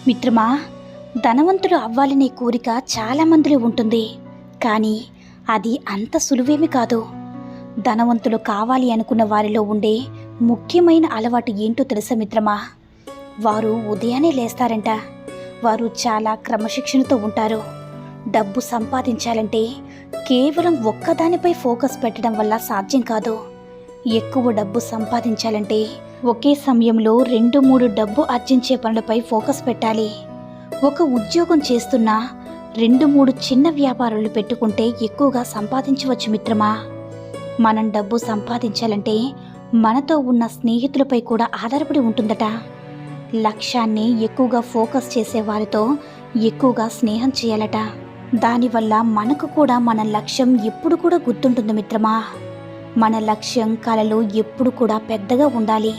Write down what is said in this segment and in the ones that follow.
మిత్రమా, ధనవంతుడు అవ్వాలనే కోరిక చాలా మందిలో ఉంటుంది. కానీ అది అంత సులువేమి కాదు. ధనవంతులు కావాలి అనుకున్న వారిలో ఉండే ముఖ్యమైన అలవాటు ఏంటో తెలుసా మిత్రమా? వారు ఉదయాన్నే లేస్తారంట. వారు చాలా క్రమశిక్షణతో ఉంటారు. డబ్బు సంపాదించాలంటే కేవలం ఒక్కదానిపై ఫోకస్ పెట్టడం వల్ల సాధ్యం కాదు. ఎక్కువ డబ్బు సంపాదించాలంటే ఒకే సమయంలో 2-3 డబ్బు ఆర్జించే పనులపై ఫోకస్ పెట్టాలి. ఒక ఉద్యోగం చేస్తున్నా 2-3 చిన్న వ్యాపారాలు పెట్టుకుంటే ఎక్కువగా సంపాదించవచ్చు మిత్రమా. మనం డబ్బు సంపాదించాలంటే మనతో ఉన్న స్నేహితులపై కూడా ఆధారపడి ఉంటుందట. లక్ష్యాన్ని ఎక్కువగా ఫోకస్ చేసే వారితో ఎక్కువగా స్నేహం చేయాలట. దానివల్ల మనకు కూడా మన లక్ష్యం ఎప్పుడు కూడా గుర్తుంటుంది మిత్రమా. మన లక్ష్యం, కలలు ఎప్పుడు కూడా పెద్దగా ఉండాలి.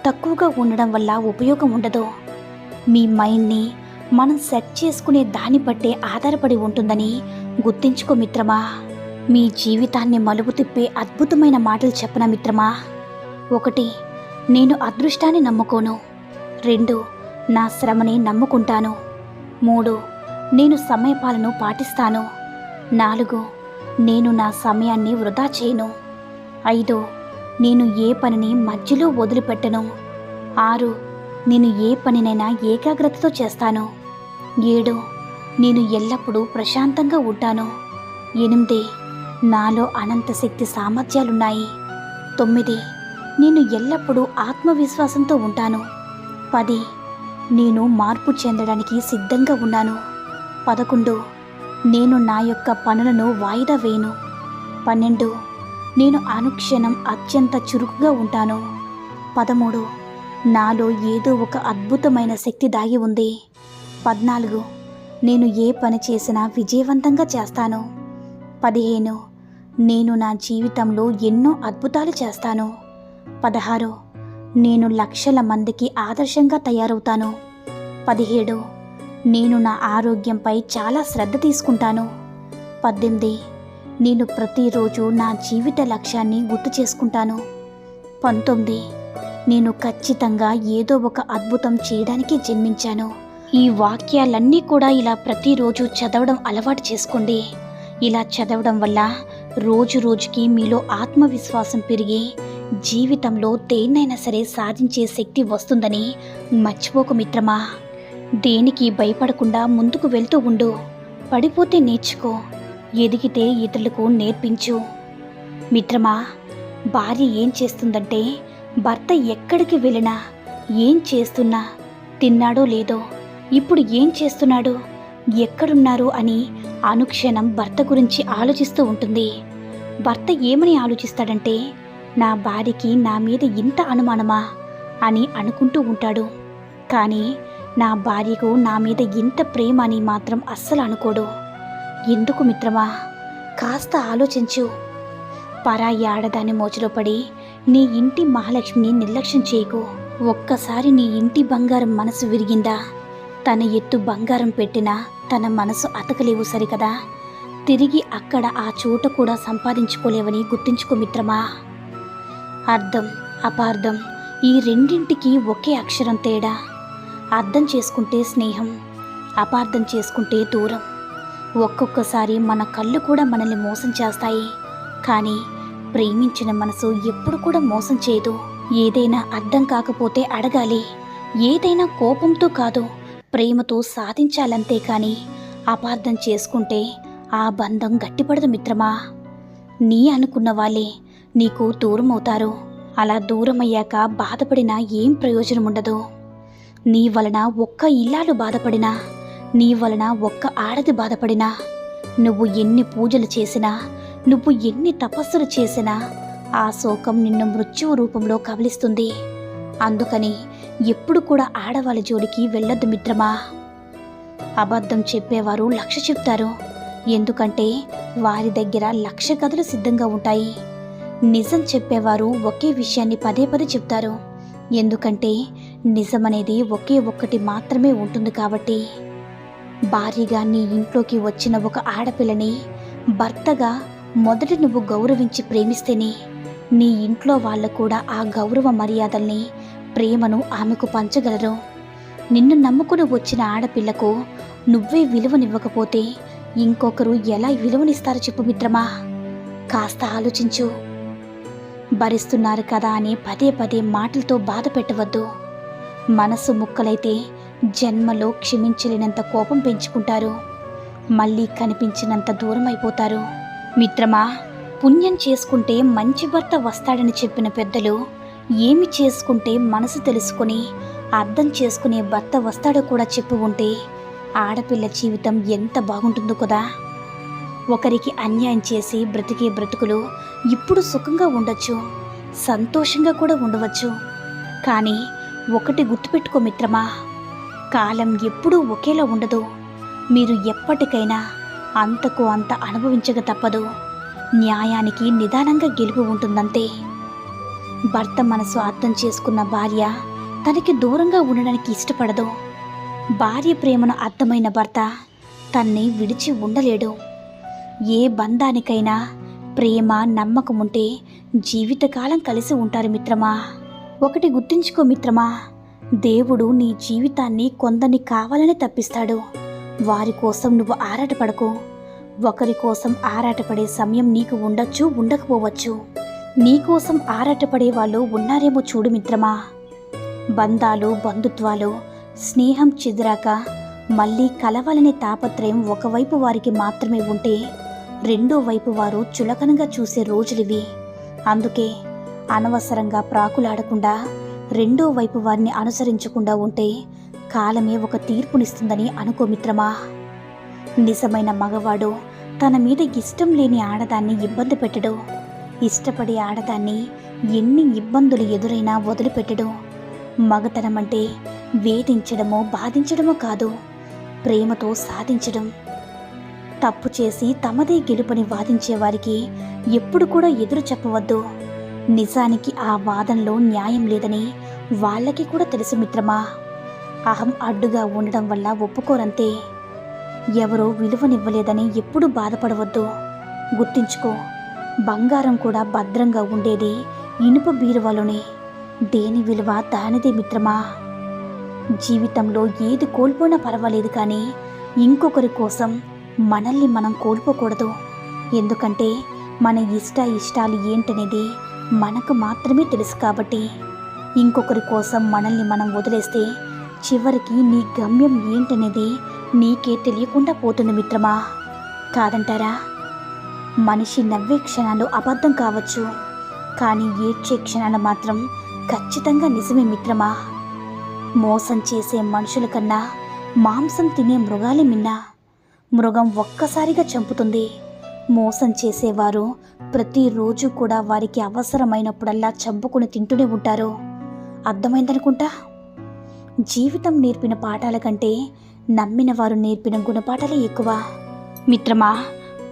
తక్కువగా ఉండడం వల్ల ఉపయోగం ఉండదు. మీ మైండ్ని మనం సెట్ చేసుకునే దాన్ని బట్టే ఆధారపడి ఉంటుందని గుర్తించుకో మిత్రమా. మీ జీవితాన్ని మలుపు తిప్పే అద్భుతమైన మాటలు చెప్పనా మిత్రమా? 1, నేను అదృష్టాన్ని నమ్ముకోను. 2, నా శ్రమని నమ్ముకుంటాను. 3, నేను సమయపాలన పాటిస్తాను. 4, నేను నా సమయాన్ని వృధా చేయను. 5, నేను ఏ పనిని మధ్యలో వదిలిపెట్టను. 6, నేను ఏ పనినైనా ఏకాగ్రతతో చేస్తాను. 7, నేను ఎల్లప్పుడూ ప్రశాంతంగా ఉంటాను. 8, నాలో అనంత శక్తి సామర్థ్యాలున్నాయి. 9, నేను ఎల్లప్పుడూ ఆత్మవిశ్వాసంతో ఉంటాను. 10, నేను మార్పు చెందడానికి సిద్ధంగా ఉన్నాను. 11, నేను నా యొక్క పనులను వాయిదా వేయను. 12, నేను అనుక్షణం అత్యంత చురుకుగా ఉంటాను. 13, నాలో ఏదో ఒక అద్భుతమైన శక్తి దాగి ఉంది. 14, నేను ఏ పని చేసినా విజయవంతంగా చేస్తాను. 15, నేను నా జీవితంలో ఎన్నో అద్భుతాలు చేస్తాను. 16, నేను లక్షల మందికి ఆదర్శంగా తయారవుతాను. 17, నేను నా ఆరోగ్యంపై చాలా శ్రద్ధ తీసుకుంటాను. 18, నేను ప్రతిరోజు నా జీవిత లక్ష్యాన్ని గుర్తు చేసుకుంటాను. 19, నేను ఖచ్చితంగా ఏదో ఒక అద్భుతం చేయడానికి జన్మించాను. ఈ వాక్యాలన్నీ కూడా ఇలా ప్రతిరోజు చదవడం అలవాటు చేసుకోండి. ఇలా చదవడం వల్ల రోజు రోజుకి మీలో ఆత్మవిశ్వాసం పెరిగి జీవితంలో దేన్నైనా సరే సాధించే శక్తి వస్తుందని మర్చిపోకు మిత్రమా. దేనికి భయపడకుండా ముందుకు వెళ్తూ ఉండు. పడిపోతే నేర్చుకో, ఎదిగితే ఇతరులకు నేర్పించు. మిత్రమా, భార్య ఏం చేస్తుందంటే భర్త ఎక్కడికి వెళ్ళినా, ఏం చేస్తున్నా, తిన్నాడో లేదో, ఇప్పుడు ఏం చేస్తున్నాడు, ఎక్కడున్నారు అని అనుక్షణం భర్త గురించి ఆలోచిస్తూ ఉంటుంది. భర్త ఏమని ఆలోచిస్తాడంటే, నా భార్యకి నా మీద ఇంత అనుమానమా అని అనుకుంటూ ఉంటాడు. కానీ నా భార్యకు నా మీద ఇంత ప్రేమ అని మాత్రం అస్సలు అనుకోడు. ఎందుకు మిత్రమా? కాస్త ఆలోచించు. పరాయి ఆడదాని మోజులో పడి నీ ఇంటి మహాలక్ష్మిని నిర్లక్ష్యం చేయకు. ఒక్కసారి నీ ఇంటి బంగారం మనసు విరిగిందా, తన ఎత్తు బంగారం పెట్టినా తన మనసు అతకలేవు సరికదా. తిరిగి అక్కడ ఆ చోట కూడా సంపాదించుకోలేవని గుర్తుంచుకో మిత్రమా. అర్థం, అపార్థం ఈ రెండింటికి ఒకే అక్షరం తేడా. అర్థం చేసుకుంటే స్నేహం, అపార్థం చేసుకుంటే దూరం. ఒక్కొక్కసారి మన కళ్ళు కూడా మనల్ని మోసం చేస్తాయి. కానీ ప్రేమించిన మనసు ఎప్పుడు కూడా మోసం చేయదు. ఏదైనా అర్థం కాకపోతే అడగాలి. ఏదైనా కోపంతో కాదు, ప్రేమతో సాధించాలంతే. కానీ అపార్థం చేసుకుంటే ఆ బంధం గట్టిపడదు మిత్రమా. నీ అనుకున్న వాళ్ళే నీకు దూరం అవుతారు. అలా దూరం అయ్యాక బాధపడినా ఏం ప్రయోజనం ఉండదు. నీ వలన ఒక్క ఇల్లాలు బాధపడినా, నీ వలన ఒక్క ఆడది బాధపడినా, నువ్వు ఎన్ని పూజలు చేసినా, నువ్వు ఎన్ని తపస్సులు చేసినా ఆ శోకం నిన్ను మృత్యువు రూపంలో కబలిస్తుంది. అందుకని ఎప్పుడు కూడా ఆడవాళ్ళ జోలికి వెళ్ళొద్దు మిత్రమా. అబద్ధం చెప్పేవారు 1,00,000 చెప్తారు. ఎందుకంటే వారి దగ్గర 1,00,000 కథలు సిద్ధంగా ఉంటాయి. నిజం చెప్పేవారు ఒకే విషయాన్ని పదే పదే చెప్తారు. ఎందుకంటే నిజమనేది ఒకే ఒక్కటి మాత్రమే ఉంటుంది కాబట్టి. భార్యగా నీ ఇంట్లోకి వచ్చిన ఒక ఆడపిల్లని భర్తగా మొదట నువ్వు గౌరవించి ప్రేమిస్తేనే నీ ఇంట్లో వాళ్ళు కూడా ఆ గౌరవ మర్యాదల్ని, ప్రేమను ఆమెకు పంచగలరు. నిన్ను నమ్ముకుని వచ్చిన ఆడపిల్లకు నువ్వే విలువనివ్వకపోతే ఇంకొకరు ఎలా విలువనిస్తారో చెప్పు మిత్రమా. కాస్త ఆలోచించు. భరిస్తున్నారు కదా అని పదే పదే మాటలతో బాధ పెట్టవద్దు. మనసు ముక్కలైతే జన్మలో క్షమించలేనంత కోపం పెంచుకుంటారు. మళ్ళీ కనిపించినంత దూరం అయిపోతారు. మిత్రమా, పుణ్యం చేసుకుంటే మంచి భర్త వస్తాడని చెప్పిన పెద్దలు ఏమి చేసుకుంటే మనసు తెలుసుకుని అర్థం చేసుకునే భర్త వస్తాడో కూడా చెప్పి ఉంటే ఆడపిల్ల జీవితం ఎంత బాగుంటుందో కదా. ఒకరికి అన్యాయం చేసి బ్రతికే బ్రతుకులు ఇప్పుడు సుఖంగా ఉండొచ్చు, సంతోషంగా కూడా ఉండవచ్చు. కానీ ఒకటి గుర్తుపెట్టుకో మిత్రమా, కాలం ఎప్పుడూ ఒకేలా ఉండదు. మీరు ఎప్పటికైనా అంతకు అంత అనుభవించక తప్పదు. న్యాయానికి నిదానంగా గెలుపు ఉంటుందంతే. భర్త మనసు అర్థం చేసుకున్న భార్య తనకి దూరంగా ఉండడానికి ఇష్టపడదు. భార్య ప్రేమను అర్థమైన భర్త తన్ని విడిచి ఉండలేడు. ఏ బంధానికైనా ప్రేమ నమ్మకం ఉంటే జీవితకాలం కలిసి ఉంటారు మిత్రమా. ఒకటి గుర్తుంచుకో మిత్రమా, దేవుడు నీ జీవితాన్ని కొందరిని కావాలని తప్పిస్తాడు. వారి కోసం నువ్వు ఆరాటపడకు. ఒకరి కోసం ఆరాటపడే సమయం నీకు ఉండొచ్చు, ఉండకపోవచ్చు. నీకోసం ఆరాటపడే వాళ్ళు ఉన్నారేమో చూడు మిత్రమా. బంధాలు, బంధుత్వాలు, స్నేహం చెదిరాక మళ్ళీ కలవాలనే తాపత్రయం ఒకవైపు వారికి మాత్రమే ఉంటే రెండో వైపు వారు చులకనగా చూసే రోజులివి. అందుకే అనవసరంగా ప్రాకులాడకుండా రెండో వైపు వారిని అనుసరించకుండా ఉంటే కాలమే ఒక తీర్పునిస్తుందని అనుకో మిత్రమా. నిజమైన మగవాడు తన మీద ఇష్టం లేని ఆడదాన్ని ఇబ్బంది పెట్టడు. ఇష్టపడే ఆడదాన్ని ఎన్ని ఇబ్బందులు ఎదురైనా వదిలిపెట్టడు. మగతనం అంటే వేధించడమో బాధించడమో కాదు, ప్రేమతో సాధించడం. తప్పు చేసి తమదే గెలుపని వాదించేవారికి ఎప్పుడు కూడా ఎదురు చెప్పవద్దు. నిజానికి ఆ వాదనలో న్యాయం లేదని వాళ్ళకి కూడా తెలుసు మిత్రమా. అహం అడ్డుగా ఉండడం వల్ల ఒప్పుకోరంతే. ఎవరో విలువనివ్వలేదని ఎప్పుడూ బాధపడవద్దు. గుర్తించుకో, బంగారం కూడా భద్రంగా ఉండేది ఇనుప బీరువాలోనే. దేని విలువ దానిదే మిత్రమా. జీవితంలో ఏది కోల్పోయినా పర్వాలేదు, కానీ ఇంకొకరి కోసం మనల్ని మనం కోల్పోకూడదు. ఎందుకంటే మన ఇష్టాలు ఏంటనేది మనకు మాత్రమే తెలుసు కాబట్టి. ఇంకొకరి కోసం మనల్ని మనం వదిలేస్తే చివరికి నీ గమ్యం ఏంటనేది నీకే తెలియకుండా పోతుంది మిత్రమా. కాదంటారా? మనిషి నవ్వే క్షణాలు అబద్ధం కావచ్చు, కానీ ఏడ్చే క్షణాలు మాత్రం ఖచ్చితంగా నిజమే మిత్రమా. మోసం చేసే మనుషుల కన్నా మాంసం తినే మృగాలే మిన్నా. మృగం ఒక్కసారిగా చంపుతుంది. మోసం చేసేవారు ప్రతిరోజు కూడా వారికి అవసరమైనప్పుడల్లా చంపుకుని తింటూనే ఉంటారు. అర్థమైందనుకుంటా. జీవితం నేర్పిన పాఠాల కంటే నమ్మిన వారు నేర్పిన గుణపాఠాలే ఎక్కువ. మిత్రమా,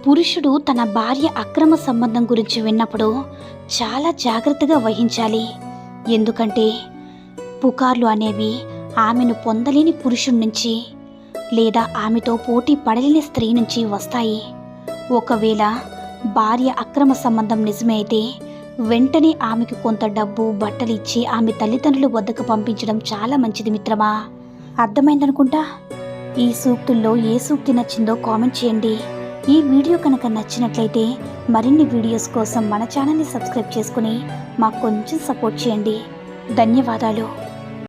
పురుషుడు తన భార్య అక్రమ సంబంధం గురించి విన్నప్పుడు చాలా జాగ్రత్తగా వహించాలి. ఎందుకంటే పుకార్లు అనేవి ఆమెను పొందలేని పురుషుడి నుంచి లేదా ఆమెతో పోటీ పడలేని స్త్రీ నుంచి వస్తాయి. ఒకవేళ భార్య అక్రమ సంబంధం నిజమే అయితే వెంటనే ఆమెకు కొంత డబ్బు, బట్టలు ఇచ్చి ఆమె తల్లిదండ్రుల వద్దకు పంపించడం చాలా మంచిది మిత్రమా. అర్థమైందనుకుంటా. ఈ సూక్తుల్లో ఏ సూక్తి నచ్చిందో కామెంట్ చేయండి. ఈ వీడియో కనుక నచ్చినట్లయితే మరిన్ని వీడియోస్ కోసం మన ఛానల్ని సబ్స్క్రైబ్ చేసుకుని మాకు కొంచెం సపోర్ట్ చేయండి. ధన్యవాదాలు.